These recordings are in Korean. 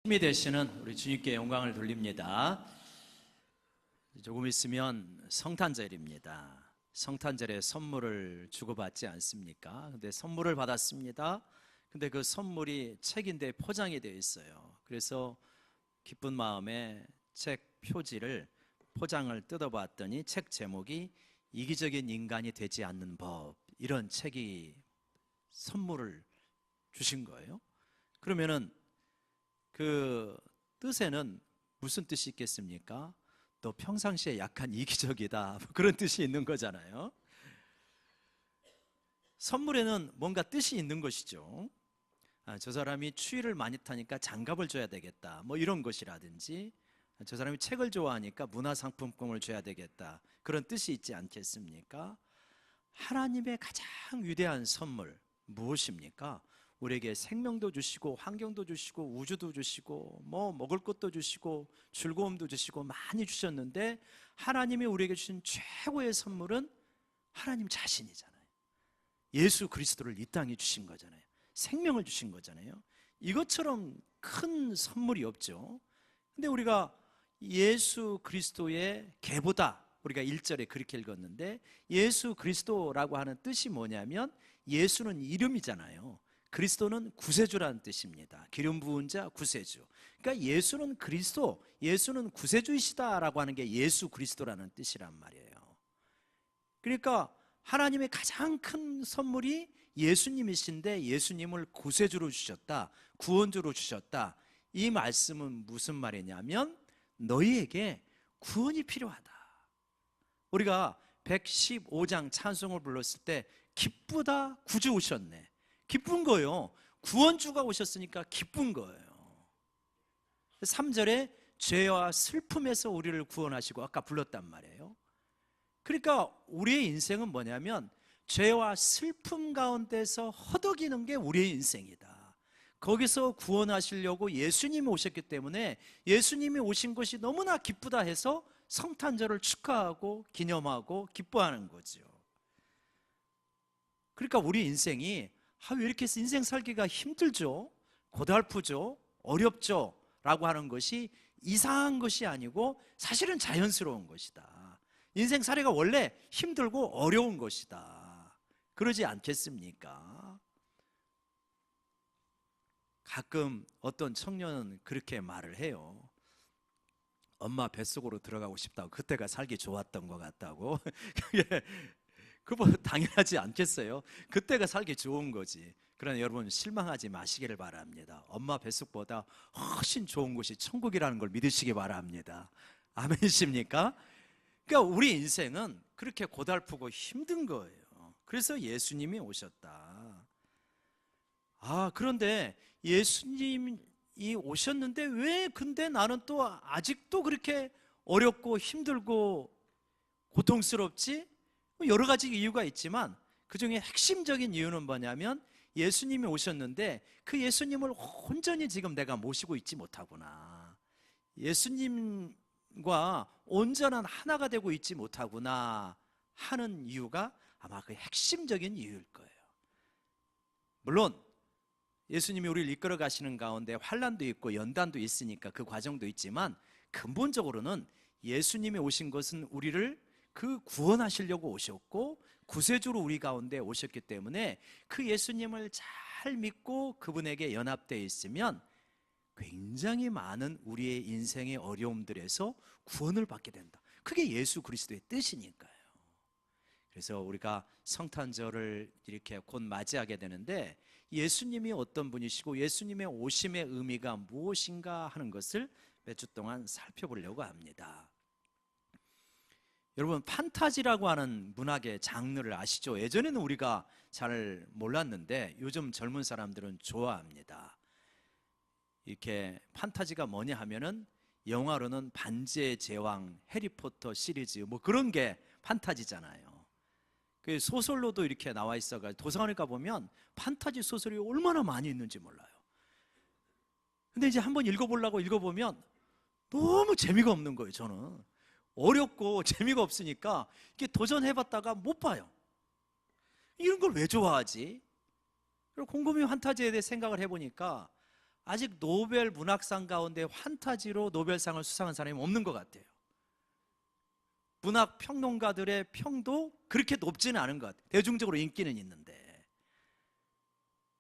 힘이 되시는 우리 주님께 영광을 돌립니다. 조금 있으면 성탄절입니다. 성탄절에 선물을 주고받지 않습니까? 근데 선물을 받았습니다. 근데 그 선물이 책인데 포장이 되어 있어요. 그래서 기쁜 마음에 책 표지를 포장을 뜯어봤더니 책 제목이 이기적인 인간이 되지 않는 법, 이런 책이 선물을 주신 거예요. 그러면은 그 뜻에는 무슨 뜻이 있겠습니까? 너 평상시에 약간 이기적이다, 그런 뜻이 있는 거잖아요. 선물에는 뭔가 뜻이 있는 것이죠. 저 사람이 추위를 많이 타니까 장갑을 줘야 되겠다, 뭐 이런 것이라든지, 저 사람이 책을 좋아하니까 문화상품권을 줘야 되겠다, 그런 뜻이 있지 않겠습니까? 하나님의 가장 위대한 선물 무엇입니까? 우리에게 생명도 주시고 환경도 주시고 우주도 주시고 뭐 먹을 것도 주시고 즐거움도 주시고 많이 주셨는데, 하나님이 우리에게 주신 최고의 선물은 하나님 자신이잖아요. 예수 그리스도를 이 땅에 주신 거잖아요. 생명을 주신 거잖아요. 이것처럼 큰 선물이 없죠. 근데 우리가 예수 그리스도의 계보다, 우리가 1절에 그렇게 읽었는데, 예수 그리스도라고 하는 뜻이 뭐냐면 예수는 이름이잖아요. 그리스도는 구세주라는 뜻입니다. 기름 부은 자 구세주. 그러니까 예수는 그리스도, 예수는 구세주이시다라고 하는 게 예수 그리스도라는 뜻이란 말이에요. 그러니까 하나님의 가장 큰 선물이 예수님이신데, 예수님을 구세주로 주셨다, 구원주로 주셨다. 이 말씀은 무슨 말이냐면 너희에게 구원이 필요하다. 우리가 115장 찬송을 불렀을 때 기쁘다, 구주 오셨네, 기쁜 거예요. 구원주가 오셨으니까 기쁜 거예요. 3절에 죄와 슬픔에서 우리를 구원하시고, 아까 불렀단 말이에요. 그러니까 우리의 인생은 뭐냐면 죄와 슬픔 가운데서 허덕이는 게 우리의 인생이다. 거기서 구원하시려고 예수님이 오셨기 때문에 예수님이 오신 것이 너무나 기쁘다 해서 성탄절을 축하하고 기념하고 기뻐하는 거죠. 그러니까 우리 인생이 왜 이렇게 인생 살기가 힘들죠? 고달프죠? 어렵죠? 라고 하는 것이 이상한 것이 아니고 사실은 자연스러운 것이다. 인생 살이가 원래 힘들고 어려운 것이다. 그러지 않겠습니까? 가끔 어떤 청년은 그렇게 말을 해요. 엄마 뱃속으로 들어가고 싶다고, 그때가 살기 좋았던 것 같다고. 그거 당연하지 않겠어요? 그때가 살기 좋은 거지. 그러나 여러분 실망하지 마시기를 바랍니다. 엄마 뱃속보다 훨씬 좋은 곳이 천국이라는 걸 믿으시기 바랍니다. 아멘이십니까? 그러니까 우리 인생은 그렇게 고달프고 힘든 거예요. 그래서 예수님이 오셨다. 그런데 예수님이 오셨는데 왜 근데 나는 또 아직도 그렇게 어렵고 힘들고 고통스럽지? 여러 가지 이유가 있지만 그 중에 핵심적인 이유는 뭐냐면, 예수님이 오셨는데 그 예수님을 온전히 지금 내가 모시고 있지 못하구나, 예수님과 온전한 하나가 되고 있지 못하구나 하는 이유가 아마 그 핵심적인 이유일 거예요. 물론 예수님이 우리를 이끌어 가시는 가운데 환난도 있고 연단도 있으니까 그 과정도 있지만, 근본적으로는 예수님이 오신 것은 우리를 구원하시려고 오셨고 구세주로 우리 가운데 오셨기 때문에 그 예수님을 잘 믿고 그분에게 연합되어 있으면 굉장히 많은 우리의 인생의 어려움들에서 구원을 받게 된다. 그게 예수 그리스도의 뜻이니까요. 그래서 우리가 성탄절을 이렇게 곧 맞이하게 되는데, 예수님이 어떤 분이시고 예수님의 오심의 의미가 무엇인가 하는 것을 몇 주 동안 살펴보려고 합니다. 여러분, 판타지라고 하는 문학의 장르를 아시죠? 예전에는 우리가 잘 몰랐는데 요즘 젊은 사람들은 좋아합니다. 이렇게 판타지가 뭐냐 하면은 영화로는 반지의 제왕, 해리포터 시리즈 뭐 그런 게 판타지잖아요. 그 소설로도 이렇게 나와 있어가지고 도서관에 가보면 판타지 소설이 얼마나 많이 있는지 몰라요. 근데 이제 한번 읽어보려고 읽어보면 너무 재미가 없는 거예요. 저는 어렵고 재미가 없으니까 이렇게 도전해봤다가 못 봐요. 이런 걸 왜 좋아하지? 그리고 곰곰이 판타지에 대해 생각을 해보니까 아직 노벨 문학상 가운데 환타지로 노벨상을 수상한 사람이 없는 것 같아요. 문학 평론가들의 평도 그렇게 높지는 않은 것 같아요. 대중적으로 인기는 있는데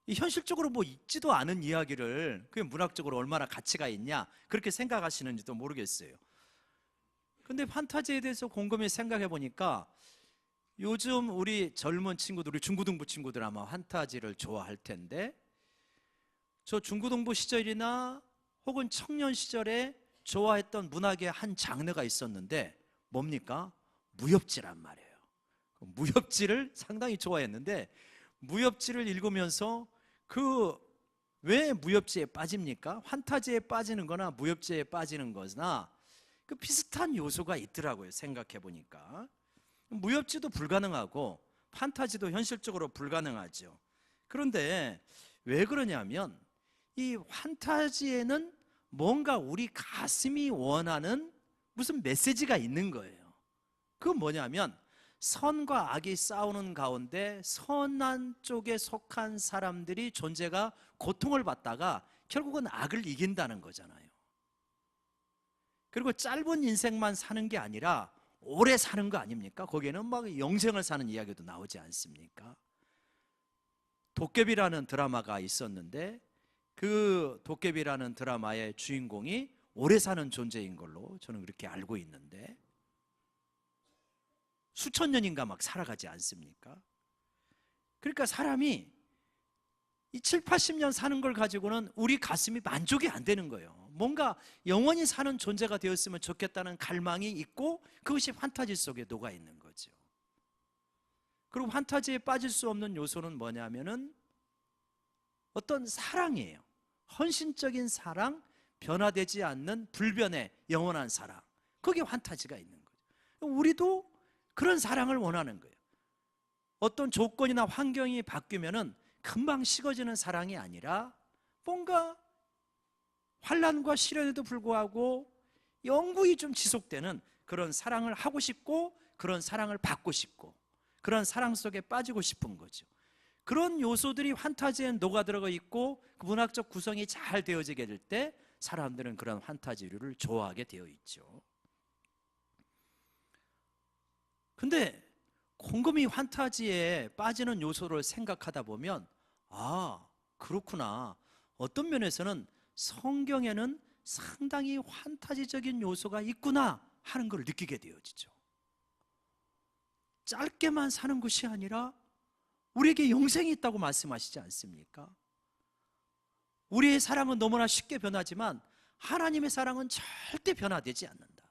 현실적으로 뭐 있지도 않은 이야기를 그게 문학적으로 얼마나 가치가 있냐 그렇게 생각하시는지도 모르겠어요. 근데 판타지에 대해서 곰곰이 생각해 보니까 요즘 우리 젊은 친구들, 우리 중고등부 친구들 아마 판타지를 좋아할 텐데 저 중고등부 시절이나 혹은 청년 시절에 좋아했던 문학의 한 장르가 있었는데 뭡니까? 무협지란 말이에요. 무협지를 상당히 좋아했는데 무협지를 읽으면서 왜 무협지에 빠집니까? 판타지에 빠지는 거나 무협지에 빠지는 거나 그 비슷한 요소가 있더라고요. 생각해 보니까 무협지도 불가능하고 판타지도 현실적으로 불가능하죠. 그런데 왜 그러냐면 이 판타지에는 뭔가 우리 가슴이 원하는 무슨 메시지가 있는 거예요. 그건 뭐냐면 선과 악이 싸우는 가운데 선한 쪽에 속한 사람들이 존재가 고통을 받다가 결국은 악을 이긴다는 거잖아요. 그리고 짧은 인생만 사는 게 아니라 오래 사는 거 아닙니까? 거기에는 막 영생을 사는 이야기도 나오지 않습니까? 도깨비라는 드라마가 있었는데 그 도깨비라는 드라마의 주인공이 오래 사는 존재인 걸로 저는 그렇게 알고 있는데 수천 년인가 막 살아가지 않습니까? 그러니까 사람이 이 7, 80년 사는 걸 가지고는 우리 가슴이 만족이 안 되는 거예요. 뭔가 영원히 사는 존재가 되었으면 좋겠다는 갈망이 있고 그것이 판타지 속에 녹아 있는 거죠. 그리고 판타지에 빠질 수 없는 요소는 뭐냐면은 어떤 사랑이에요. 헌신적인 사랑, 변화되지 않는 불변의 영원한 사랑. 거기에 판타지가 있는 거죠. 우리도 그런 사랑을 원하는 거예요. 어떤 조건이나 환경이 바뀌면은 금방 식어지는 사랑이 아니라 뭔가 환난과 시련에도 불구하고 영구히 좀 지속되는 그런 사랑을 하고 싶고 그런 사랑을 받고 싶고 그런 사랑 속에 빠지고 싶은 거죠. 그런 요소들이 판타지에 녹아들어가 있고 그 문학적 구성이 잘 되어지게 될 때 사람들은 그런 판타지류를 좋아하게 되어 있죠. 근데 곰곰이 판타지에 빠지는 요소를 생각하다 보면 아, 그렇구나. 어떤 면에서는 성경에는 상당히 판타지적인 요소가 있구나 하는 걸 느끼게 되어지죠. 짧게만 사는 것이 아니라 우리에게 영생이 있다고 말씀하시지 않습니까? 우리의 사랑은 너무나 쉽게 변하지만 하나님의 사랑은 절대 변화되지 않는다.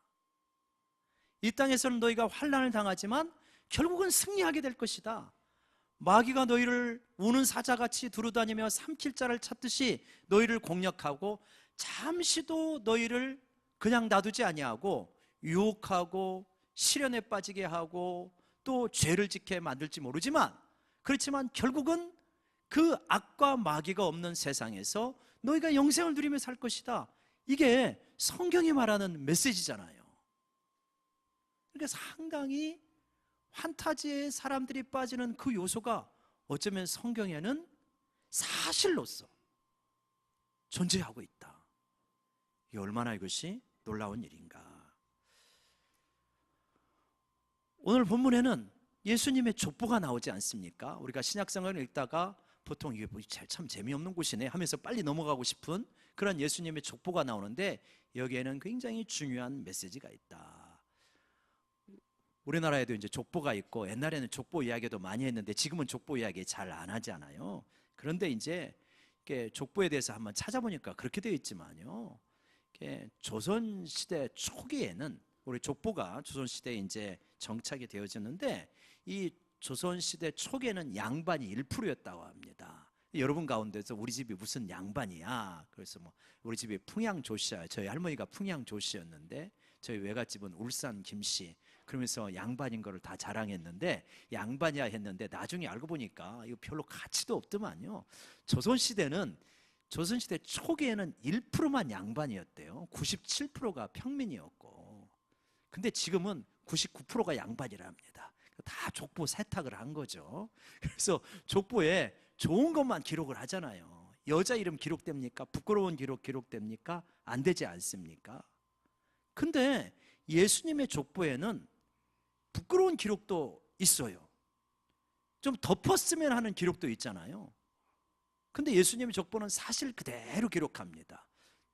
이 땅에서는 너희가 환난을 당하지만 결국은 승리하게 될 것이다. 마귀가 너희를 우는 사자같이 두루다니며 삼킬 자를 찾듯이 너희를 공략하고 잠시도 너희를 그냥 놔두지 아니하고 유혹하고 시련에 빠지게 하고 또 죄를 짓게 만들지 모르지만 그렇지만 결국은 그 악과 마귀가 없는 세상에서 너희가 영생을 누리며 살 것이다. 이게 성경이 말하는 메시지잖아요. 그러니까 상당히 판타지에 사람들이 빠지는 그 요소가 어쩌면 성경에는 사실로서 존재하고 있다. 이게 얼마나 이것이 놀라운 일인가. 오늘 본문에는 예수님의 족보가 나오지 않습니까? 우리가 신약성경을 읽다가 보통 이게 참 재미없는 곳이네 하면서 빨리 넘어가고 싶은 그런 예수님의 족보가 나오는데 여기에는 굉장히 중요한 메시지가 있다. 우리나라에도 이제 족보가 있고 옛날에는 족보 이야기도 많이 했는데 지금은 족보 이야기 잘 안 하잖아요. 그런데 이제 족보에 대해서 한번 찾아보니까 그렇게 되어 있지만요. 조선 시대 초기에는 우리 족보가 조선 시대에 이제 정착이 되어졌는데 이 조선 시대 초기에는 양반이 1%였다고 합니다. 여러분 가운데서 우리 집이 무슨 양반이야? 그래서 뭐 우리 집이 풍양조씨야. 저희 할머니가 풍양조씨였는데 저희 외갓집은 울산 김씨. 그러면서 양반인 거를 다 자랑했는데 양반이야 했는데 나중에 알고 보니까 이거 별로 가치도 없더만요. 조선시대 초기에는 1%만 양반이었대요. 97%가 평민이었고 근데 지금은 99%가 양반이랍니다. 다 족보 세탁을 한 거죠. 그래서 족보에 좋은 것만 기록을 하잖아요. 여자 이름 기록됩니까? 부끄러운 기록됩니까? 안 되지 않습니까? 근데 예수님의 족보에는 부끄러운 기록도 있어요. 좀 덮었으면 하는 기록도 있잖아요. 근데 예수님의 족보는 사실 그대로 기록합니다.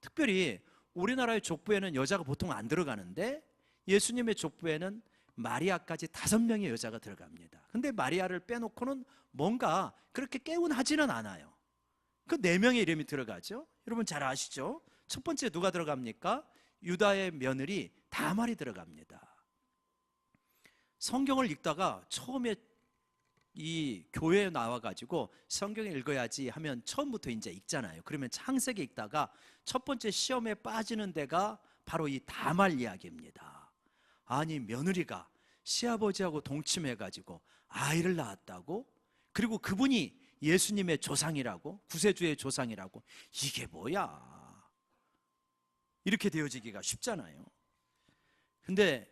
특별히 우리나라의 족보에는 여자가 보통 안 들어가는데 예수님의 족보에는 마리아까지 5명의 여자가 들어갑니다. 근데 마리아를 빼놓고는 뭔가 그렇게 개운하지는 않아요. 그 4명의 이름이 들어가죠. 여러분 잘 아시죠? 첫 번째 누가 들어갑니까? 유다의 며느리 다말이 들어갑니다. 성경을 읽다가 처음에 이 교회에 나와가지고 성경을 읽어야지 하면 처음부터 이제 읽잖아요. 그러면 창세기 읽다가 첫 번째 시험에 빠지는 데가 바로 이 다말 이야기입니다. 아니 며느리가 시아버지하고 동침해가지고 아이를 낳았다고? 그리고 그분이 예수님의 조상이라고? 구세주의 조상이라고? 이게 뭐야? 이렇게 되어지기가 쉽잖아요. 근데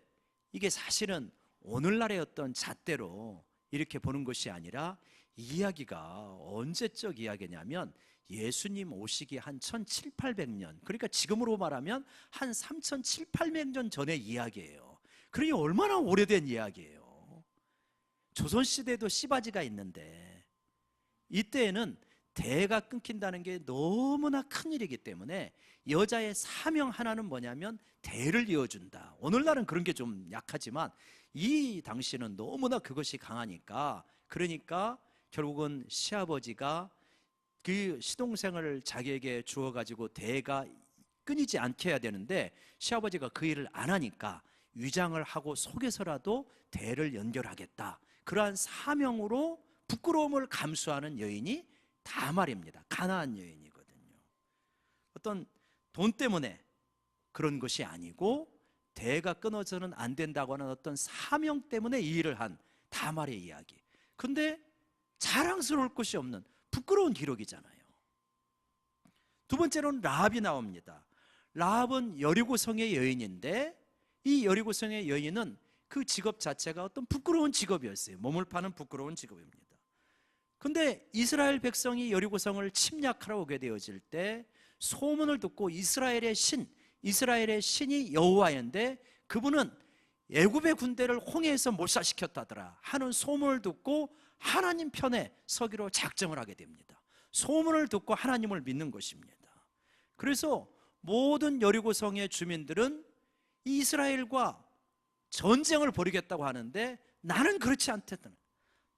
이게 사실은 오늘날의 어떤 잣대로 이렇게 보는 것이 아니라 이 이야기가 언제적 이야기냐면 예수님 오시기 한 1700~1800년, 그러니까 지금으로 말하면 한 3700~800년 전의 이야기예요. 그러니 얼마나 오래된 이야기예요. 조선시대에도 씨바지가 있는데 이때에는 대가 끊긴다는 게 너무나 큰일이기 때문에 여자의 사명 하나는 뭐냐면 대를 이어준다. 오늘날은 그런 게 좀 약하지만 이 당시는 너무나 그것이 강하니까, 그러니까 결국은 시아버지가 그 시동생을 자기에게 주어가지고 대가 끊이지 않게 해야 되는데 시아버지가 그 일을 안 하니까 위장을 하고 속에서라도 대를 연결하겠다. 그러한 사명으로 부끄러움을 감수하는 여인이 다말입니다. 가나안 여인이거든요. 어떤 돈 때문에 그런 것이 아니고 대가 끊어서는 안 된다고 하는 어떤 사명 때문에 이 일을 한 다말의 이야기. 근데 자랑스러울 것이 없는 부끄러운 기록이잖아요. 두 번째로는 라합이 나옵니다. 라합은 여리고성의 여인인데 이 여리고성의 여인은 그 직업 자체가 어떤 부끄러운 직업이었어요. 몸을 파는 부끄러운 직업입니다. 근데 이스라엘 백성이 여리고성을 침략하러 오게 되어질 때 소문을 듣고 이스라엘의 신이 여호와인데 그분은 애굽의 군대를 홍해에서 몰살시켰다더라 하는 소문을 듣고 하나님 편에 서기로 작정을 하게 됩니다. 소문을 듣고 하나님을 믿는 것입니다. 그래서 모든 여리고성의 주민들은 이스라엘과 전쟁을 벌이겠다고 하는데 나는 그렇지 않다.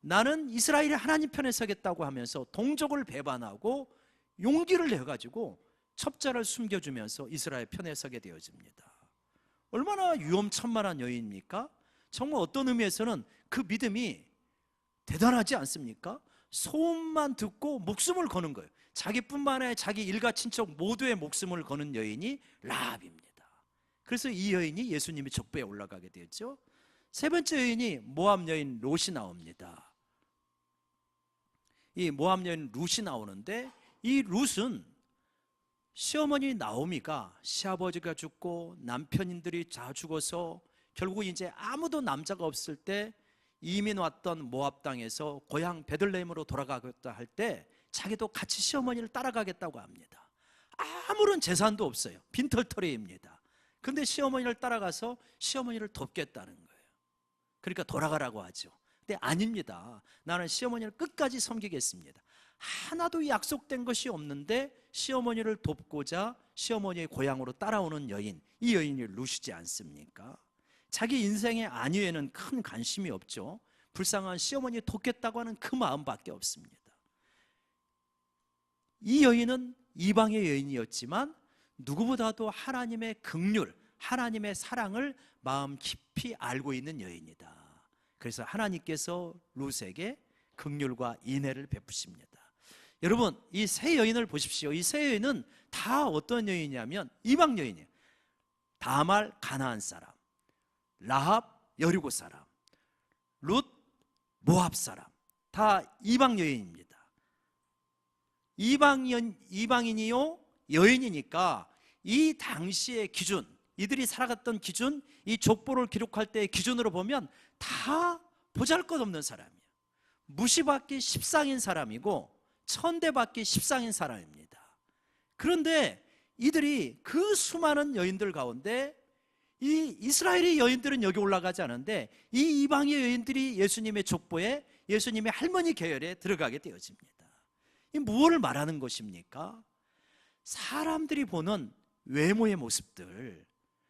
나는 이스라엘이 하나님 편에 서겠다고 하면서 동족을 배반하고 용기를 내가지고 첩자를 숨겨주면서 이스라엘 편에 서게 되어집니다. 얼마나 위험천만한 여인입니까? 정말 어떤 의미에서는 그 믿음이 대단하지 않습니까? 소문만 듣고 목숨을 거는 거예요. 자기뿐만 아니라 자기 일가 친척 모두의 목숨을 거는 여인이 라합입니다. 그래서 이 여인이 예수님의 족보에 올라가게 되었죠. 세 번째 여인이 모압 여인 롯이 나옵니다. 이 모압 여인 롯이 나오는데 이 롯은 시어머니 나오미가 시아버지가 죽고 남편인들이 다 죽어서 결국 이제 아무도 남자가 없을 때 이민 왔던 모압 땅에서 고향 베들레헴으로 돌아가겠다 할 때 자기도 같이 시어머니를 따라가겠다고 합니다. 아무런 재산도 없어요. 빈털터리입니다. 근데 시어머니를 따라가서 시어머니를 돕겠다는 거예요. 그러니까 돌아가라고 하죠. 근데 아닙니다. 나는 시어머니를 끝까지 섬기겠습니다. 하나도 약속된 것이 없는데 시어머니를 돕고자 시어머니의 고향으로 따라오는 여인, 이 여인이 룻이지 않습니까? 자기 인생의 안위에는 큰 관심이 없죠. 불쌍한 시어머니 돕겠다고 하는 그 마음밖에 없습니다. 이 여인은 이방의 여인이었지만 누구보다도 하나님의 긍휼, 하나님의 사랑을 마음 깊이 알고 있는 여인이다. 그래서 하나님께서 룻에게 긍휼과 인애를 베푸십니다. 여러분, 이 세 여인을 보십시오. 이 세 여인은 다 어떤 여인이냐면 이방 여인이에요. 다말 가나안 사람, 라합 여리고 사람, 룻 모압 사람, 다 이방 여인입니다. 이방인이요 여인이니까 이 당시의 기준, 이들이 살아갔던 기준, 이 족보를 기록할 때의 기준으로 보면 다 보잘것없는 사람이에요. 무시받기 십상인 사람이고 천대받기 십상인 사람입니다. 그런데 이들이 그 수많은 여인들 가운데 이 이스라엘의 여인들은 여기 올라가지 않은데 이 이방의 여인들이 예수님의 족보에, 예수님의 할머니 계열에 들어가게 되어집니다. 이 무엇을 말하는 것입니까? 사람들이 보는 외모의 모습들,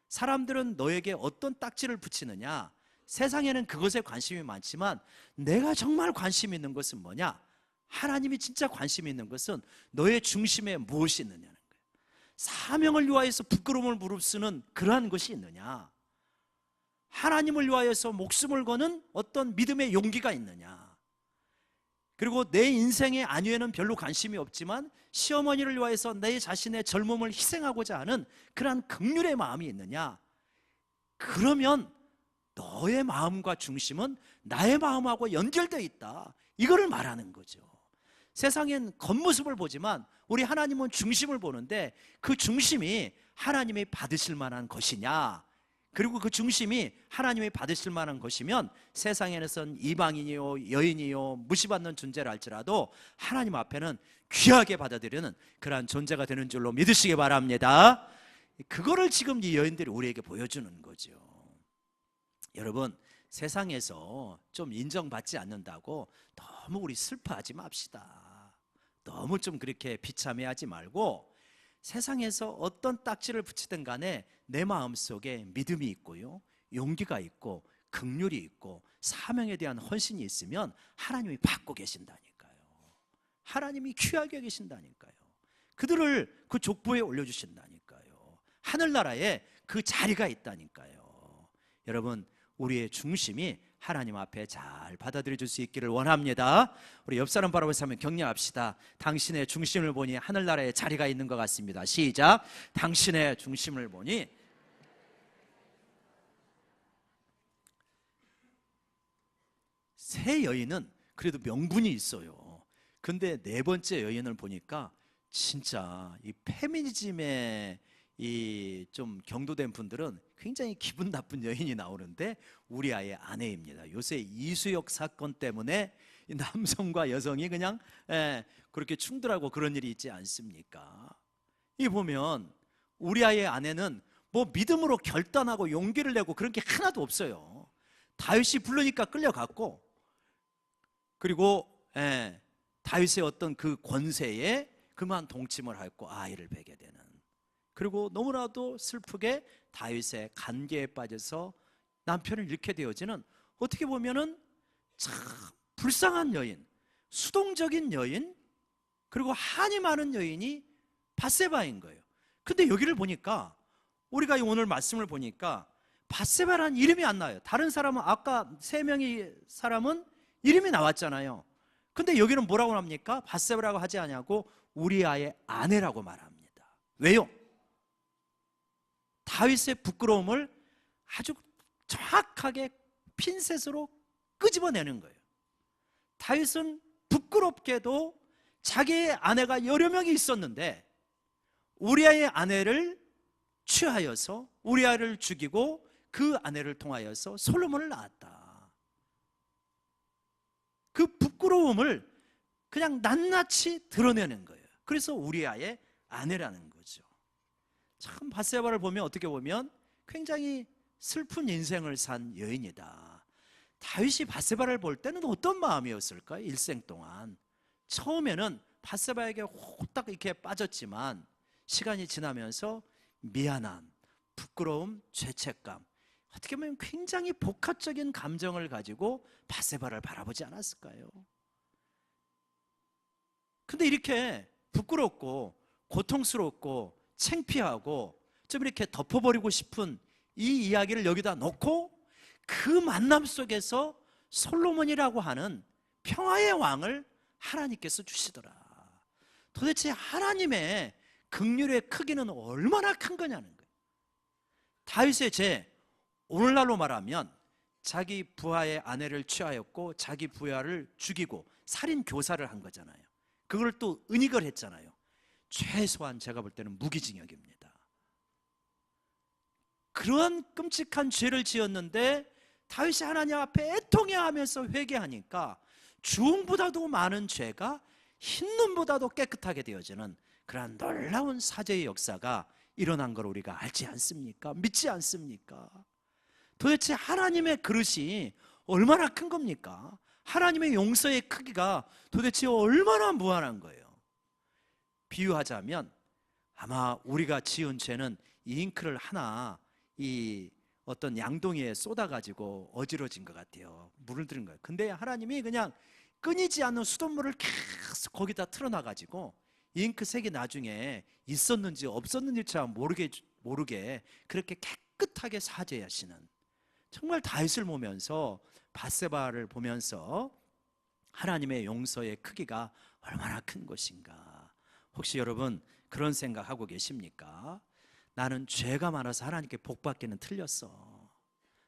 사람들은 너에게 어떤 딱지를 붙이느냐, 세상에는 그것에 관심이 많지만 내가 정말 관심 있는 것은 뭐냐? 하나님이 진짜 관심 있는 것은 너의 중심에 무엇이 있느냐는 거예요. 사명을 위하여서 부끄러움을 무릅쓰는 그러한 것이 있느냐? 하나님을 위하여서 목숨을 거는 어떤 믿음의 용기가 있느냐? 그리고 내 인생의 안위에는 별로 관심이 없지만 시어머니를 위하여서 내 자신의 젊음을 희생하고자 하는 그러한 긍휼의 마음이 있느냐? 그러면 너의 마음과 중심은 나의 마음하고 연결되어 있다, 이거를 말하는 거죠. 세상엔 겉모습을 보지만 우리 하나님은 중심을 보는데 그 중심이 하나님이 받으실 만한 것이냐, 그리고 그 중심이 하나님이 받으실 만한 것이면 세상에선 이방인이요 여인이요 무시받는 존재를 할지라도 하나님 앞에는 귀하게 받아들이는 그러한 존재가 되는 줄로 믿으시기 바랍니다. 그거를 지금 이 여인들이 우리에게 보여주는 거죠. 여러분, 세상에서 좀 인정받지 않는다고 너무 우리 슬퍼하지 맙시다. 너무 좀 그렇게 비참해하지 말고 세상에서 어떤 딱지를 붙이든 간에 내 마음속에 믿음이 있고요, 용기가 있고 긍휼이 있고 사명에 대한 헌신이 있으면 하나님이 받고 계신다니까요. 하나님이 귀하게 계신다니까요. 그들을 그 족보에 올려주신다니까요. 하늘나라에 그 자리가 있다니까요. 여러분, 우리의 중심이 하나님 앞에 잘 받아들여 줄 수 있기를 원합니다. 우리 옆 사람 바라보면서 한번 격려합시다. 당신의 중심을 보니 하늘나라에 자리가 있는 것 같습니다. 시작. 당신의 중심을 보니. 세 여인은 그래도 명분이 있어요. 근데 네 번째 여인을 보니까 진짜 이 페미니즘에 이 좀 경도된 분들은 굉장히 기분 나쁜 여인이 나오는데 우리아의 아내입니다. 요새 이수역 사건 때문에 남성과 여성이 그냥 그렇게 충돌하고 그런 일이 있지 않습니까? 이 보면 우리아의 아내는 뭐 믿음으로 결단하고 용기를 내고 그런 게 하나도 없어요. 다윗이 부르니까 끌려갔고, 그리고 다윗의 어떤 그 권세에 그만 동침을 하고 아이를 베게 되는, 그리고 너무나도 슬프게 다윗의 간계에 빠져서 남편을 잃게 되어지는, 어떻게 보면은 참 불쌍한 여인, 수동적인 여인, 그리고 한이 많은 여인이 밧세바인 거예요. 근데 여기를 보니까, 우리가 오늘 말씀을 보니까 밧세바라는 이름이 안 나와요. 다른 사람은, 아까 세 명의 사람은 이름이 나왔잖아요. 근데 여기는 뭐라고 합니까? 밧세바라고 하지 않냐고 우리아의 아내라고 말합니다. 왜요? 다윗의 부끄러움을 아주 정확하게 핀셋으로 끄집어내는 거예요. 다윗은 부끄럽게도 자기의 아내가 여러 명이 있었는데 우리아의 아내를 취하여서 우리아를 죽이고 그 아내를 통하여서 솔로몬을 낳았다. 그 부끄러움을 그냥 낱낱이 드러내는 거예요. 그래서 우리아의 아내라는 거죠. 참 밧세바를 보면 어떻게 보면 굉장히 슬픈 인생을 산 여인이다. 다윗이 밧세바를 볼 때는 어떤 마음이었을까요? 일생 동안 처음에는 밧세바에게 호딱 이렇게 빠졌지만 시간이 지나면서 미안함, 부끄러움, 죄책감, 어떻게 보면 굉장히 복합적인 감정을 가지고 밧세바를 바라보지 않았을까요? 근데 이렇게 부끄럽고 고통스럽고 창피하고 좀 이렇게 덮어버리고 싶은 이 이야기를 여기다 놓고 그 만남 속에서 솔로몬이라고 하는 평화의 왕을 하나님께서 주시더라. 도대체 하나님의 긍휼의 크기는 얼마나 큰 거냐는 거예요. 다윗의 죄, 오늘날로 말하면 자기 부하의 아내를 취하였고 자기 부하를 죽이고 살인 교사를 한 거잖아요. 그걸 또 은닉을 했잖아요. 최소한 제가 볼 때는 무기징역입니다. 그러한 끔찍한 죄를 지었는데 다윗이 하나님 앞에 애통해하면서 회개하니까 주홍보다도 많은 죄가 흰눈보다도 깨끗하게 되어지는 그러한 놀라운 사죄의 역사가 일어난 걸 우리가 알지 않습니까? 믿지 않습니까? 도대체 하나님의 그릇이 얼마나 큰 겁니까? 하나님의 용서의 크기가 도대체 얼마나 무한한 거예요. 비유하자면 아마 우리가 지은 죄는 이 잉크를 하나 이 어떤 양동이에 쏟아가지고 어지러진 것 같아요. 물을 들은 거예요. 근데 하나님이 그냥 끊이지 않는 수돗물을 계속 거기다 틀어놔가지고 이 잉크색이 나중에 있었는지 없었는지처럼 모르게 그렇게 깨끗하게 사죄하시는, 정말 다윗을 보면서 밧세바를 보면서 하나님의 용서의 크기가 얼마나 큰 것인가. 혹시 여러분 그런 생각하고 계십니까? 나는 죄가 많아서 하나님께 복받기는 틀렸어.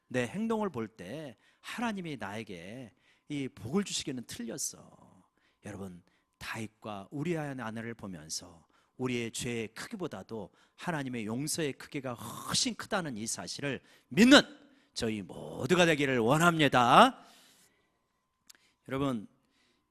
내 행동을 볼 때 하나님이 나에게 이 복을 주시기는 틀렸어. 여러분, 다윗과 우리아의 아내를 보면서 우리의 죄의 크기보다도 하나님의 용서의 크기가 훨씬 크다는 이 사실을 믿는 저희 모두가 되기를 원합니다. 여러분,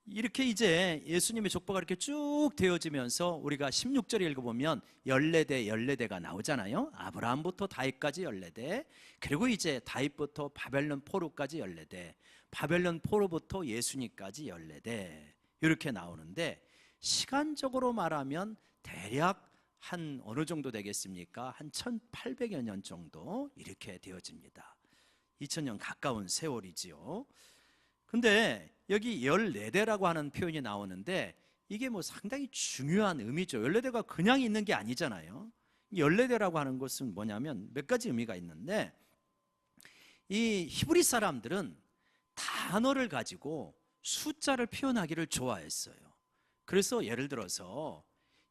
이렇게 이제 예수님의 족보가 이렇게 쭉 되어지면서 우리가 16절에 읽어보면 14대가 나오잖아요. 아브라함부터 다윗까지 14대, 그리고 이제 다윗부터 바벨론 포로까지 14대, 바벨론 포로부터 예수님까지 14대, 이렇게 나오는데 시간적으로 말하면 대략 한 어느 정도 되겠습니까? 한 1800여 년 정도 이렇게 되어집니다. 2000년 가까운 세월이지요. 근데 여기 14대라고 하는 표현이 나오는데 이게 뭐 상당히 중요한 의미죠. 14대가 그냥 있는 게 아니잖아요. 14대라고 하는 것은 뭐냐면 몇 가지 의미가 있는데, 이 히브리 사람들은 단어를 가지고 숫자를 표현하기를 좋아했어요. 그래서 예를 들어서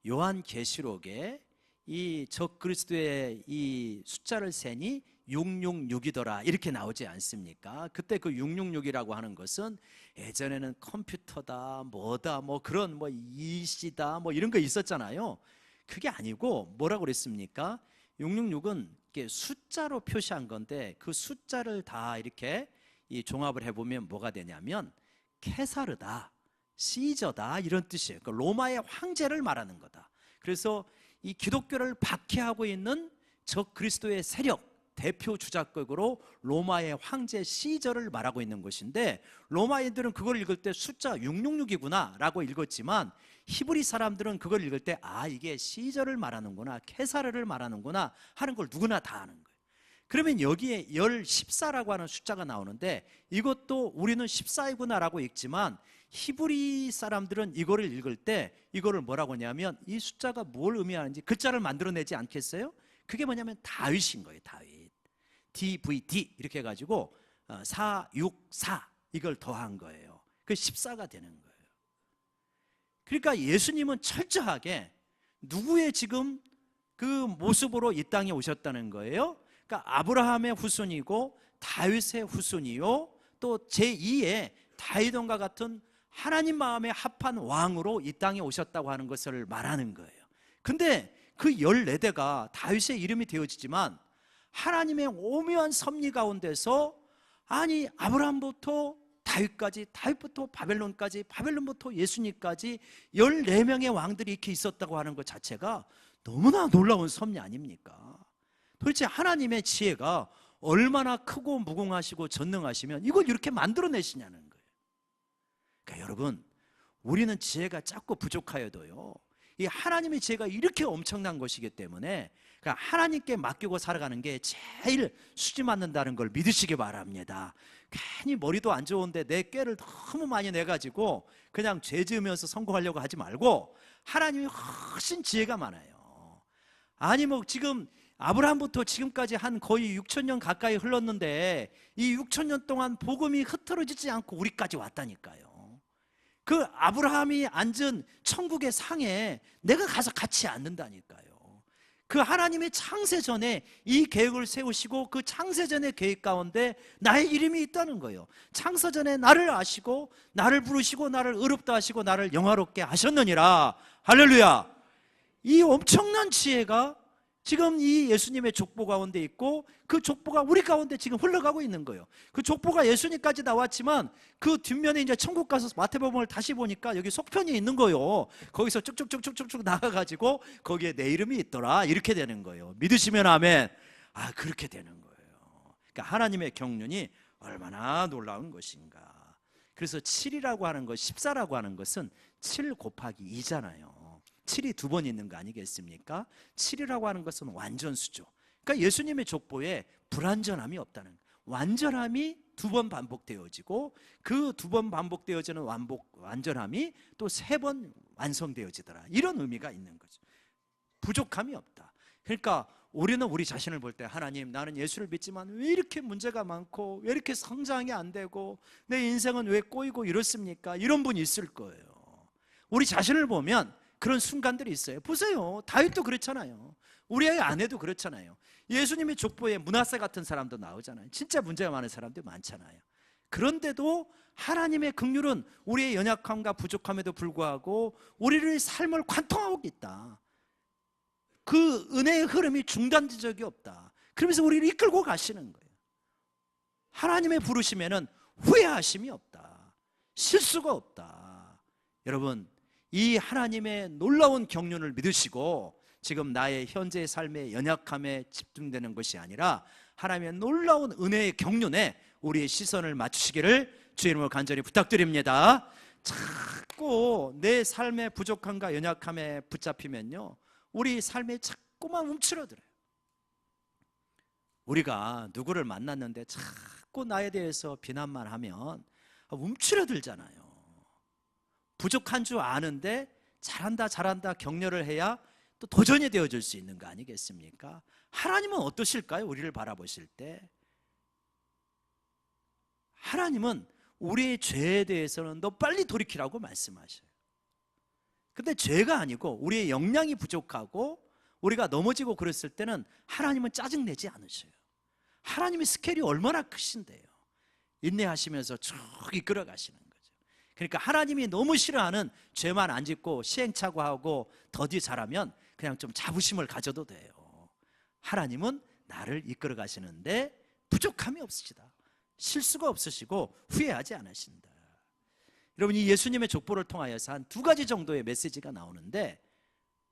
요한계시록에 이 적그리스도의 이 숫자를 세니 666이더라 이렇게 나오지 않습니까? 그때 그 666이라고 하는 것은 예전에는 컴퓨터다 뭐다 뭐 그런 뭐 이시다 뭐 이런 거 있었잖아요. 그게 아니고 뭐라고 그랬습니까? 666은 이렇게 숫자로 표시한 건데 그 숫자를 다 이렇게 이 종합을 해보면 뭐가 되냐면 케사르다, 시저다 이런 뜻이에요. 그러니까 로마의 황제를 말하는 거다. 그래서 이 기독교를 박해하고 있는 적 그리스도의 세력 대표 주작극으로 로마의 황제 시저를 말하고 있는 것인데, 로마인들은 그걸 읽을 때 숫자 666이구나 라고 읽었지만 히브리 사람들은 그걸 읽을 때 아 이게 시저를 말하는구나, 케사르를 말하는구나 하는 걸 누구나 다 아는 거예요. 그러면 여기에 14라고 하는 숫자가 나오는데 이것도 우리는 14이구나 라고 읽지만 히브리 사람들은 이거를 읽을 때 이거를 뭐라고 하냐면 이 숫자가 뭘 의미하는지 글자를 만들어내지 않겠어요? 그게 뭐냐면 다윗인 거예요. 다윗. DVD 이렇게 해가지고 464 이걸 더한 거예요. 그 14가 되는 거예요. 그러니까 예수님은 철저하게 누구의 지금 그 모습으로 이 땅에 오셨다는 거예요. 그러니까 아브라함의 후손이고 다윗의 후손이요 또 제2의 다윗왕과 같은 하나님 마음에 합한 왕으로 이 땅에 오셨다고 하는 것을 말하는 거예요. 근데 그 14대가 다윗의 이름이 되어지지만 하나님의 오묘한 섭리 가운데서 아니 아브라함부터 다윗까지, 다윗부터 바벨론까지, 바벨론부터 예수님까지 14명의 왕들이 이렇게 있었다고 하는 것 자체가 너무나 놀라운 섭리 아닙니까? 도대체 하나님의 지혜가 얼마나 크고 무궁하시고 전능하시면 이걸 이렇게 만들어내시냐는 거예요. 그러니까 여러분, 우리는 지혜가 작고 부족하여도요 이 하나님의 지혜가 이렇게 엄청난 것이기 때문에 그러니까 하나님께 맡기고 살아가는 게 제일 수지 맞는다는 걸 믿으시기 바랍니다. 괜히 머리도 안 좋은데 내 꾀를 너무 많이 내가지고 그냥 죄 지으면서 성공하려고 하지 말고 하나님이 훨씬 지혜가 많아요. 아니 뭐 지금 아브라함부터 지금까지 한 거의 6,000년 가까이 흘렀는데 이 6,000년 동안 복음이 흐트러지지 않고 우리까지 왔다니까요. 그 아브라함이 앉은 천국의 상에 내가 가서 같이 앉는다니까요. 그 하나님의 창세전에 이 계획을 세우시고 그 창세전의 계획 가운데 나의 이름이 있다는 거예요. 창세전에 나를 아시고 나를 부르시고 나를 의롭다 하시고 나를 영화롭게 하셨느니라. 할렐루야. 이 엄청난 지혜가 지금 이 예수님의 족보 가운데 있고 그 족보가 우리 가운데 지금 흘러가고 있는 거예요. 그 족보가 예수님까지 나왔지만 그 뒷면에 이제 천국 가서 마태복음을 다시 보니까 여기 속편이 있는 거예요. 거기서 쭉쭉쭉쭉쭉 나가가지고 거기에 내 이름이 있더라, 이렇게 되는 거예요. 믿으시면 아멘. 아, 그렇게 되는 거예요. 그러니까 하나님의 경륜이 얼마나 놀라운 것인가. 그래서 7이라고 하는 것, 14라고 하는 것은 7 곱하기 2잖아요. 7이 두 번 있는 거 아니겠습니까? 7이라고 하는 것은 완전수죠. 그러니까 예수님의 족보에 불완전함이 없다는 거예요. 완전함이 두 번 반복되어지고 그 두 번 반복되어지는 완전함이 또 세 번 완성되어지더라, 이런 의미가 있는 거죠. 부족함이 없다. 그러니까 우리는 우리 자신을 볼 때, 하나님, 나는 예수를 믿지만 왜 이렇게 문제가 많고 왜 이렇게 성장이 안 되고 내 인생은 왜 꼬이고 이렇습니까? 이런 분이 있을 거예요. 우리 자신을 보면 그런 순간들이 있어요. 보세요, 다윗도 그렇잖아요. 우리 아내도 그렇잖아요. 예수님의 족보에 므낫세 같은 사람도 나오잖아요. 진짜 문제가 많은 사람도 많잖아요. 그런데도 하나님의 긍휼은 우리의 연약함과 부족함에도 불구하고 우리의 삶을 관통하고 있다. 그 은혜의 흐름이 중단된 적이 없다. 그러면서 우리를 이끌고 가시는 거예요. 하나님의 부르심에는 후회하심이 없다, 실수가 없다. 여러분, 이 하나님의 놀라운 경륜을 믿으시고 지금 나의 현재의 삶의 연약함에 집중되는 것이 아니라 하나님의 놀라운 은혜의 경륜에 우리의 시선을 맞추시기를 주의 이름으로 간절히 부탁드립니다. 자꾸 내 삶의 부족함과 연약함에 붙잡히면요, 우리 삶에 자꾸만 움츠러들어요. 우리가 누구를 만났는데 자꾸 나에 대해서 비난만 하면 움츠러들잖아요. 부족한 줄 아는데 잘한다 잘한다 격려를 해야 또 도전이 되어줄 수 있는 거 아니겠습니까? 하나님은 어떠실까요? 우리를 바라보실 때 하나님은 우리의 죄에 대해서는 너 빨리 돌이키라고 말씀하셔요. 근데 죄가 아니고 우리의 역량이 부족하고 우리가 넘어지고 그랬을 때는 하나님은 짜증내지 않으셔요. 하나님의 스케일이 얼마나 크신데요. 인내하시면서 쭉 이끌어 가시는 거죠. 그러니까 하나님이 너무 싫어하는 죄만 안 짓고 시행착오하고 더디 잘하면 그냥 좀 자부심을 가져도 돼요. 하나님은 나를 이끌어 가시는데 부족함이 없으시다, 실수가 없으시고 후회하지 않으신다. 여러분, 이 예수님의 족보를 통하여서 한 두 가지 정도의 메시지가 나오는데,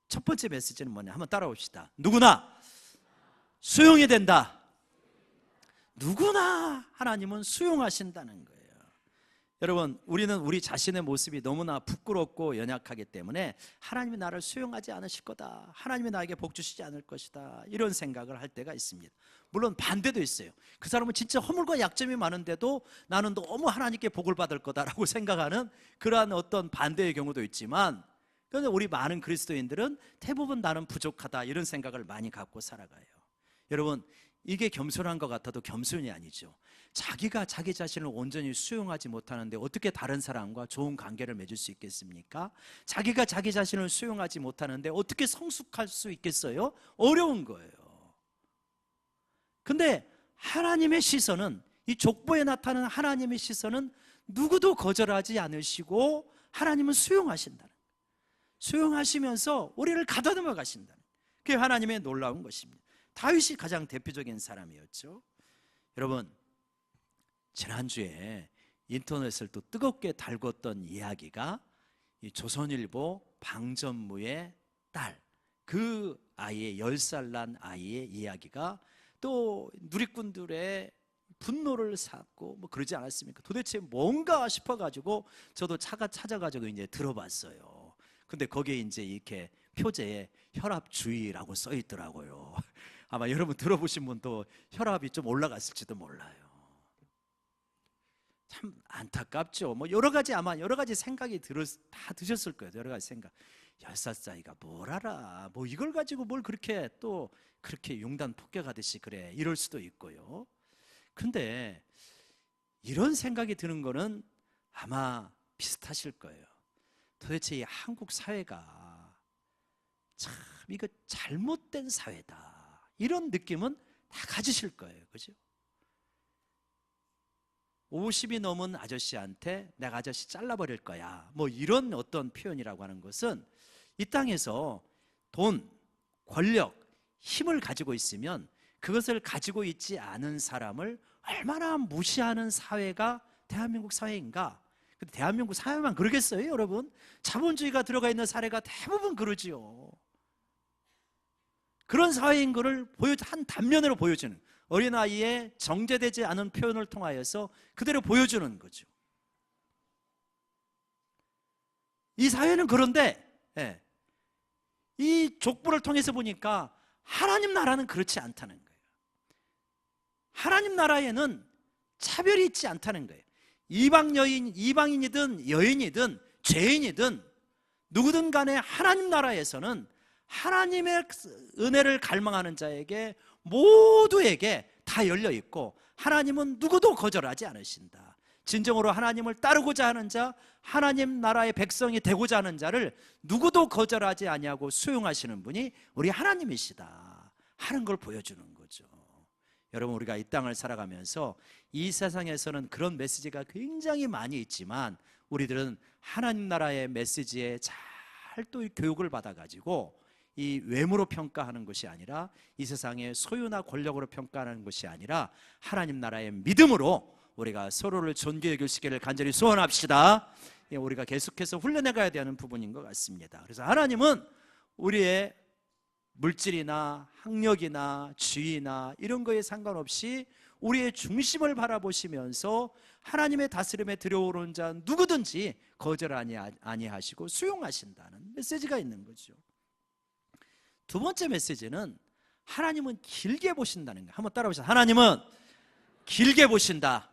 첫 번째 메시지는 뭐냐, 한번 따라봅시다. 누구나 수용이 된다. 누구나 하나님은 수용하신다는 거예요. 여러분, 우리는 우리 자신의 모습이 너무나 부끄럽고 연약하기 때문에 하나님이 나를 수용하지 않으실 거다, 하나님이 나에게 복 주시지 않을 것이다, 이런 생각을 할 때가 있습니다. 물론 반대도 있어요. 그 사람은 진짜 허물과 약점이 많은데도 나는 너무 하나님께 복을 받을 거다라고 생각하는 그러한 어떤 반대의 경우도 있지만, 그런데 우리 많은 그리스도인들은 대부분 나는 부족하다, 이런 생각을 많이 갖고 살아가요. 여러분, 이게 겸손한 것 같아도 겸손이 아니죠. 자기가 자기 자신을 온전히 수용하지 못하는데 어떻게 다른 사람과 좋은 관계를 맺을 수 있겠습니까? 자기가 자기 자신을 수용하지 못하는데 어떻게 성숙할 수 있겠어요? 어려운 거예요. 근데 하나님의 시선은, 이 족보에 나타나는 하나님의 시선은 누구도 거절하지 않으시고 하나님은 수용하신다는 거예요. 수용하시면서 우리를 가다듬어 가신다는 거예요. 그게 하나님의 놀라운 것입니다. 다윗이 가장 대표적인 사람이었죠. 여러분, 지난주에 인터넷을 또 뜨겁게 달궜던 이야기가 이 조선일보 방전무의 딸, 그 아이의 10살 난 아이의 이야기가 또 누리꾼들의 분노를 샀고 뭐 그러지 않았습니까? 도대체 뭔가 싶어가지고 저도 찾아가지고 이제 들어봤어요. 근데 거기에 이제 이렇게 표제에 혈압주의라고 써 있더라고요. 아마 여러분 들어보신 분도 혈압이 좀 올라갔을지도 몰라요. 참 안타깝죠. 뭐 여러 가지, 아마 여러 가지 생각이 다 드셨을 거예요. 여러 가지 생각. 10살짜리가 뭘 알아? 뭐 이걸 가지고 뭘 그렇게 또 그렇게 융단 폭격하듯이 그래, 이럴 수도 있고요. 근데 이런 생각이 드는 거는 아마 비슷하실 거예요. 도대체 이 한국 사회가 참 이거 잘못된 사회다, 이런 느낌은 다 가지실 거예요. 그죠? 50이 넘은 아저씨한테 내가 아저씨 잘라버릴 거야, 뭐 이런 어떤 표현이라고 하는 것은 이 땅에서 돈, 권력, 힘을 가지고 있으면 그것을 가지고 있지 않은 사람을 얼마나 무시하는 사회가 대한민국 사회인가. 근데 대한민국 사회만 그러겠어요, 여러분? 자본주의가 들어가 있는 사례가 대부분 그러지요. 그런 사회인 것을 한 단면으로 보여주는, 어린아이의 정제되지 않은 표현을 통하여서 그대로 보여주는 거죠. 이 사회는 그런데 이 족보를 통해서 보니까 하나님 나라는 그렇지 않다는 거예요. 하나님 나라에는 차별이 있지 않다는 거예요. 이방인이든 여인이든 죄인이든 누구든 간에 하나님 나라에서는 하나님의 은혜를 갈망하는 자에게 모두에게 다 열려 있고, 하나님은 누구도 거절하지 않으신다. 진정으로 하나님을 따르고자 하는 자, 하나님 나라의 백성이 되고자 하는 자를 누구도 거절하지 아니하고 수용하시는 분이 우리 하나님이시다 하는 걸 보여주는 거죠. 여러분, 우리가 이 땅을 살아가면서 이 세상에서는 그런 메시지가 굉장히 많이 있지만, 우리들은 하나님 나라의 메시지에 잘 또 교육을 받아가지고 이 외모로 평가하는 것이 아니라, 이 세상의 소유나 권력으로 평가하는 것이 아니라, 하나님 나라의 믿음으로 우리가 서로를 존귀해 주시기를 간절히 소원합시다. 우리가 계속해서 훈련해 가야 되는 부분인 것 같습니다. 그래서 하나님은 우리의 물질이나 학력이나 지위나 이런 거에 상관없이 우리의 중심을 바라보시면서 하나님의 다스림에 들어오는 자 누구든지 거절 아니하시고 수용하신다는 메시지가 있는 거죠. 두 번째 메시지는 하나님은 길게 보신다는 거예요. 한번 따라오시죠. 하나님은 길게 보신다.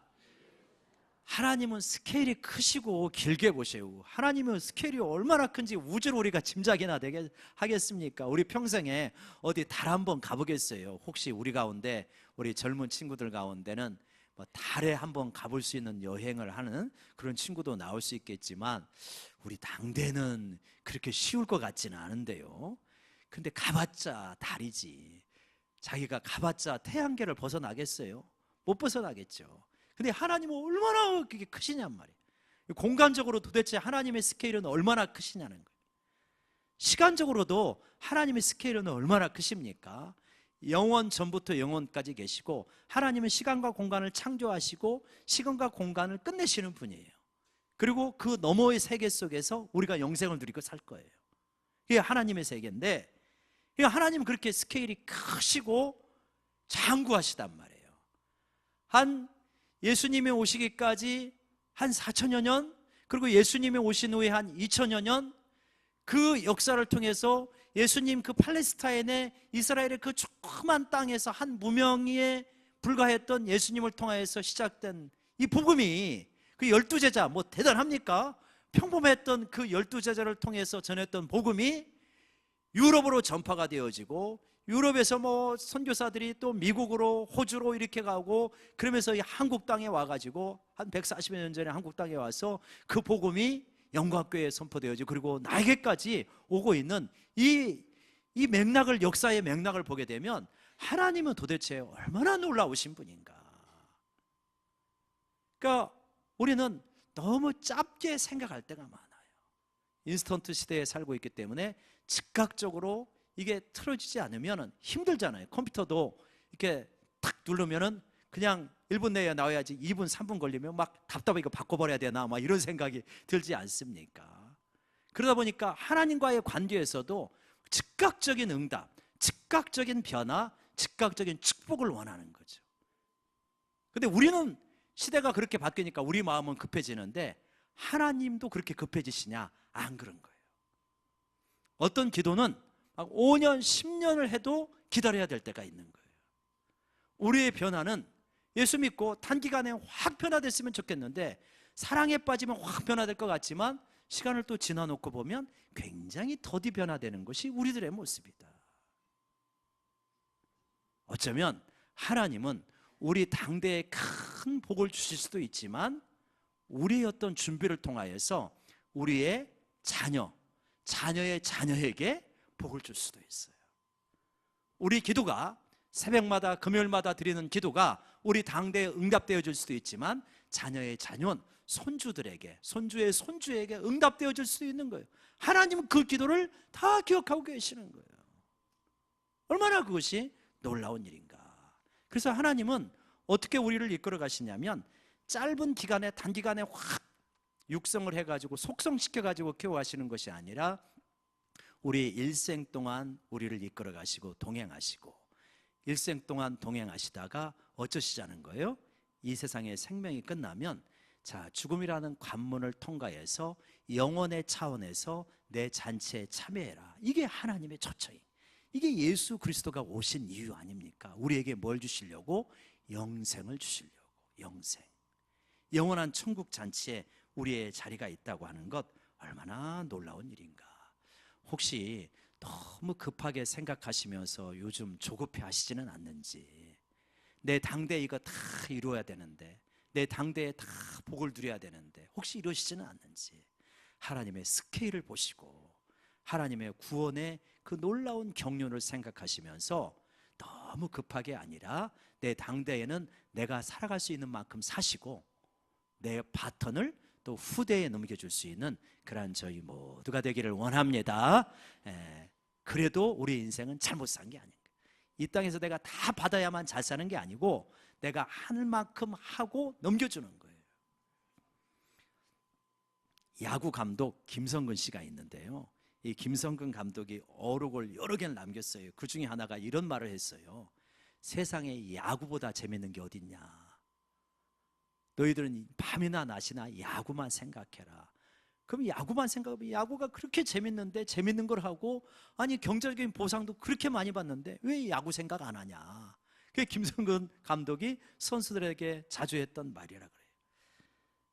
하나님은 스케일이 크시고 길게 보세요. 하나님은 스케일이 얼마나 큰지 우주를 우리가 짐작이나 되게 하겠습니까? 우리 평생에 어디 달 한번 가보겠어요? 혹시 우리 가운데, 우리 젊은 친구들 가운데는 뭐 달에 한번 가볼 수 있는 여행을 하는 그런 친구도 나올 수 있겠지만, 우리 당대는 그렇게 쉬울 것 같지는 않은데요. 근데 가봤자 달이지. 자기가 가봤자 태양계를 벗어나겠어요? 못 벗어나겠죠. 근데 하나님은 얼마나 그게 크시냔 말이에요. 공간적으로 도대체 하나님의 스케일은 얼마나 크시냐는 거예요. 시간적으로도 하나님의 스케일은 얼마나 크십니까? 영원 전부터 영원까지 계시고, 하나님은 시간과 공간을 창조하시고 시간과 공간을 끝내시는 분이에요. 그리고 그 너머의 세계 속에서 우리가 영생을 누리고 살 거예요. 이게 하나님의 세계인데, 하나님은 그렇게 스케일이 크시고 장구하시단 말이에요. 한 예수님이 오시기까지 한 4천여 년, 그리고 예수님이 오신 후에 한 2천여 년, 그 역사를 통해서 예수님 그 팔레스타인의 이스라엘의 그 조그만 땅에서 한 무명에 불과했던 예수님을 통하여서 시작된 이 복음이, 그 12제자 뭐 대단합니까? 평범했던 그 12제자를 통해서 전했던 복음이 유럽으로 전파가 되어지고, 유럽에서 뭐 선교사들이 또 미국으로, 호주로 이렇게 가고, 그러면서 이 한국 땅에 와가지고 한 140여 년 전에 한국 땅에 와서 그 복음이 영광교회에 선포되어지고, 그리고 나에게까지 오고 있는 이 맥락을, 역사의 맥락을 보게 되면 하나님은 도대체 얼마나 놀라우신 분인가. 그러니까 우리는 너무 짧게 생각할 때가 많아요. 인스턴트 시대에 살고 있기 때문에 즉각적으로 이게 틀어지지 않으면 힘들잖아요. 컴퓨터도 이렇게 탁 누르면은 그냥 1분 내에 나와야지 2분, 3분 걸리면 막 답답해, 이거 바꿔버려야 되나, 막 이런 생각이 들지 않습니까? 그러다 보니까 하나님과의 관계에서도 즉각적인 응답, 즉각적인 변화, 즉각적인 축복을 원하는 거죠. 근데 우리는 시대가 그렇게 바뀌니까 우리 마음은 급해지는데, 하나님도 그렇게 급해지시냐? 안 그런 거예요. 어떤 기도는 막 5년, 10년을 해도 기다려야 될 때가 있는 거예요. 우리의 변화는 예수 믿고 단기간에 확 변화됐으면 좋겠는데, 사랑에 빠지면 확 변화될 것 같지만 시간을 또 지나놓고 보면 굉장히 더디 변화되는 것이 우리들의 모습이다. 어쩌면 하나님은 우리 당대에 큰 복을 주실 수도 있지만, 우리의 어떤 준비를 통하여서 우리의 자녀의 자녀에게 복을 줄 수도 있어요. 우리 기도가 새벽마다, 금요일마다 드리는 기도가 우리 당대에 응답되어 줄 수도 있지만, 자녀의 자녀는 손주들에게, 손주의 손주에게 응답되어 줄 수도 있는 거예요. 하나님은 그 기도를 다 기억하고 계시는 거예요. 얼마나 그것이 놀라운 일인가. 그래서 하나님은 어떻게 우리를 이끌어 가시냐면 짧은 기간에 단기간에 확 육성을 해가지고 속성시켜가지고 키워가시는 것이 아니라 우리 일생 동안 우리를 이끌어 가시고 동행하시고, 일생 동안 동행하시다가 어쩌시자는 거예요? 이 세상의 생명이 끝나면 자, 죽음이라는 관문을 통과해서 영원의 차원에서 내 잔치에 참여해라. 이게 하나님의 초청이, 이게 예수 그리스도가 오신 이유 아닙니까? 우리에게 뭘 주시려고? 영생을 주시려고. 영생, 영원한 천국 잔치에 우리의 자리가 있다고 하는 것, 얼마나 놀라운 일인가. 혹시 너무 급하게 생각하시면서 요즘 조급해 하시지는 않는지, 내 당대에 이거 다 이루어야 되는데, 내 당대에 다 복을 누려야 되는데 혹시 이러시지는 않는지, 하나님의 스케일을 보시고 하나님의 구원의 그 놀라운 경륜을 생각하시면서 너무 급하게 아니라 내 당대에는 내가 살아갈 수 있는 만큼 사시고 내 바턴을 또 후대에 넘겨줄 수 있는 그러한 저희 모두가 되기를 원합니다. 그래도 우리 인생은 잘못 산 게 아닌가. 이 땅에서 내가 다 받아야만 잘 사는 게 아니고 내가 할 만큼 하고 넘겨주는 거예요. 야구 감독 김성근 씨가 있는데요, 이 김성근 감독이 어록을 여러 개를 남겼어요. 그 중에 하나가 이런 말을 했어요. 세상에 야구보다 재밌는 게 어딨냐. 너희들은 밤이나 낮이나 야구만 생각해라. 그럼 야구만 생각하면 야구가 그렇게 재밌는데, 재밌는 걸 하고, 아니 경제적인 보상도 그렇게 많이 받는데 왜 야구 생각 안 하냐. 그게 김성근 감독이 선수들에게 자주 했던 말이라 그래요.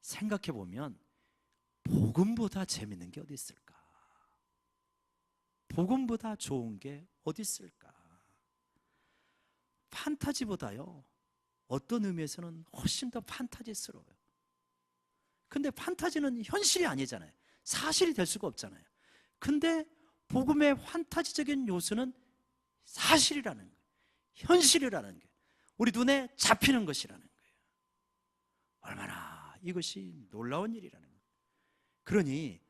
생각해 보면 복음보다 재밌는 게 어디 있을까? 복음보다 좋은 게 어디 있을까? 판타지보다요, 어떤 의미에서는 훨씬 더 판타지스러워요. 근데 판타지는 현실이 아니잖아요. 사실이 될 수가 없잖아요. 근데 복음의 판타지적인 요소는 사실이라는 거예요. 현실이라는 게, 우리 눈에 잡히는 것이라는 거예요. 얼마나 이것이 놀라운 일이라는 거예요. 그러니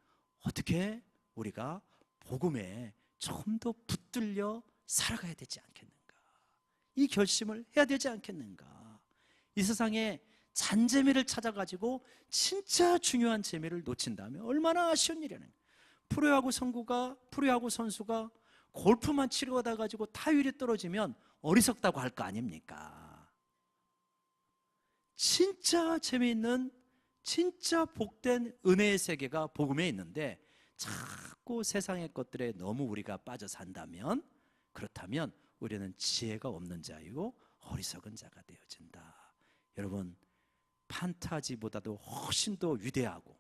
어떻게 우리가 복음에 좀 더 붙들려 살아가야 되지 않겠는가? 이 결심을 해야 되지 않겠는가? 이 세상에 잔재미를 찾아가지고 진짜 중요한 재미를 놓친다면 얼마나 아쉬운 일이라는 거예요. 프로야구 선수가 골프만 치러다 가지고 타율이 떨어지면 어리석다고 할 거 아닙니까? 진짜 재미있는, 진짜 복된 은혜의 세계가 복음에 있는데 자꾸 세상의 것들에 너무 우리가 빠져 산다면, 그렇다면 우리는 지혜가 없는 자이고 어리석은 자가 되어진다. 여러분, 판타지보다도 훨씬 더 위대하고,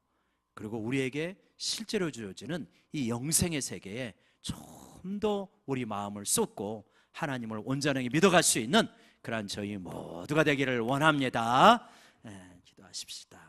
그리고 우리에게 실제로 주어지는 이 영생의 세계에 좀 더 우리 마음을 쏟고 하나님을 온전하게 믿어갈 수 있는 그러한 저희 모두가 되기를 원합니다. 기도하십시다.